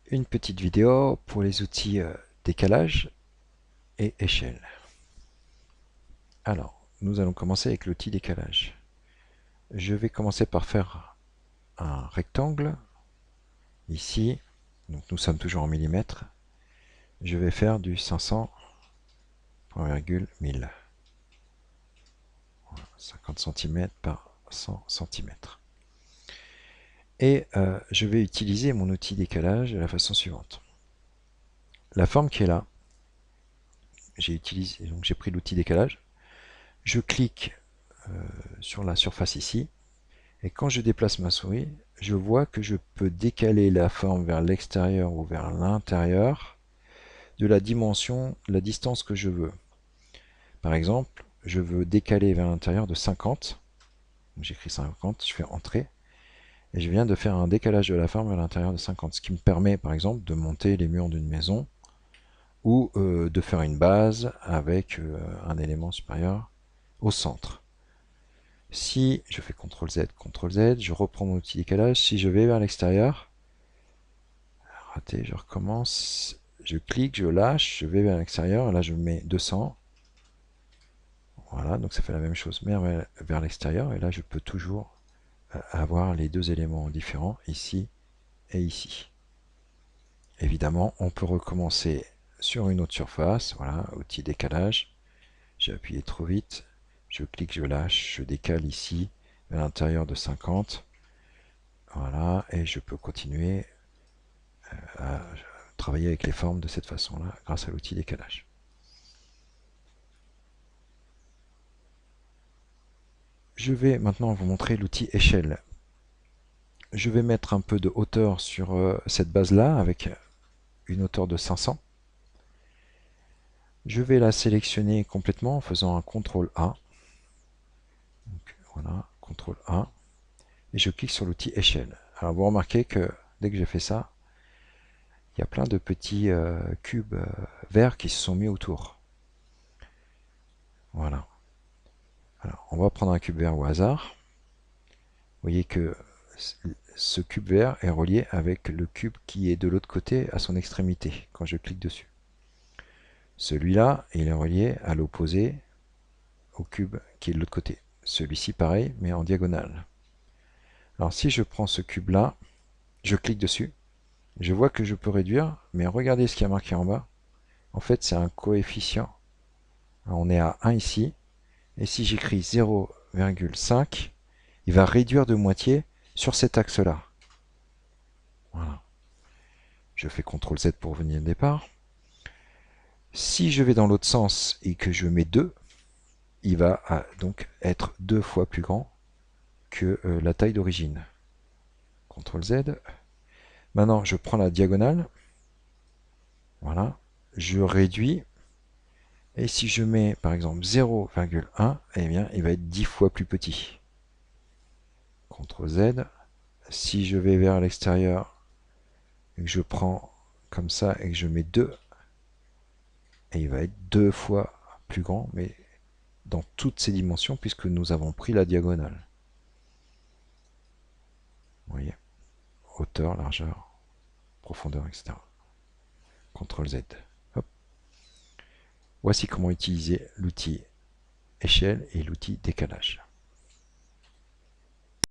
Une petite vidéo pour les outils décalage et échelle. Alors, nous allons commencer avec l'outil décalage. Je vais commencer par faire un rectangle ici. Donc nous sommes toujours en millimètres. Je vais faire du 500 virgule 1000. 50 cm par 100 cm. Et je vais utiliser mon outil décalage de la façon suivante. La forme qui est là, j'ai pris l'outil décalage. Je clique sur la surface ici. Et quand je déplace ma souris, je vois que je peux décaler la forme vers l'extérieur ou vers l'intérieur de la dimension, de la distance que je veux. Par exemple, je veux décaler vers l'intérieur de 50. J'écris 50, je fais Entrée. Et je viens de faire un décalage de la forme vers l'intérieur de 50. Ce qui me permet, par exemple, de monter les murs d'une maison ou de faire une base avec un élément supérieur au centre. Si je fais CTRL Z, je reprends mon outil décalage. Si je vais vers l'extérieur, raté, je recommence, je clique, je lâche, je vais vers l'extérieur. Là, je mets 200. Voilà, donc ça fait la même chose, mais vers l'extérieur. Et là, je peux toujours avoir les deux éléments différents, ici et ici. Évidemment, on peut recommencer sur une autre surface. Voilà, outil décalage. J'ai appuyé trop vite. Je clique, je lâche, je décale ici à l'intérieur de 50. Voilà, et je peux continuer à travailler avec les formes de cette façon-là grâce à l'outil décalage. Je vais maintenant vous montrer l'outil échelle. Je vais mettre un peu de hauteur sur cette base-là avec une hauteur de 500. Je vais la sélectionner complètement en faisant un CTRL A. Donc, voilà, CTRL A. Et je clique sur l'outil échelle. Alors vous remarquez que dès que j'ai fait ça, il y a plein de petits cubes verts qui se sont mis autour. Voilà. Alors, on va prendre un cube vert au hasard. Vous voyez que ce cube vert est relié avec le cube qui est de l'autre côté à son extrémité quand je clique dessus. Celui-là, il est relié à l'opposé au cube qui est de l'autre côté. Celui-ci pareil, mais en diagonale. Alors si je prends ce cube-là, je clique dessus, je vois que je peux réduire, mais regardez ce qui est marqué en bas. En fait, c'est un coefficient. On est à 1 ici, et si j'écris 0,5, il va réduire de moitié sur cet axe-là. Voilà. Je fais CTRL Z pour revenir au départ. Si je vais dans l'autre sens et que je mets 2, il va donc être 2 fois plus grand que la taille d'origine. CTRL Z. Maintenant, je prends la diagonale. Voilà. Je réduis. Et si je mets par exemple 0,1, eh bien, il va être 10 fois plus petit. CTRL Z. Si je vais vers l'extérieur et que je prends comme ça et que je mets 2, et il va être 2 fois plus grand, mais dans toutes ces dimensions puisque nous avons pris la diagonale. Vous voyez, hauteur, largeur, profondeur, etc. CTRL Z. Hop. Voici comment utiliser l'outil échelle et l'outil décalage.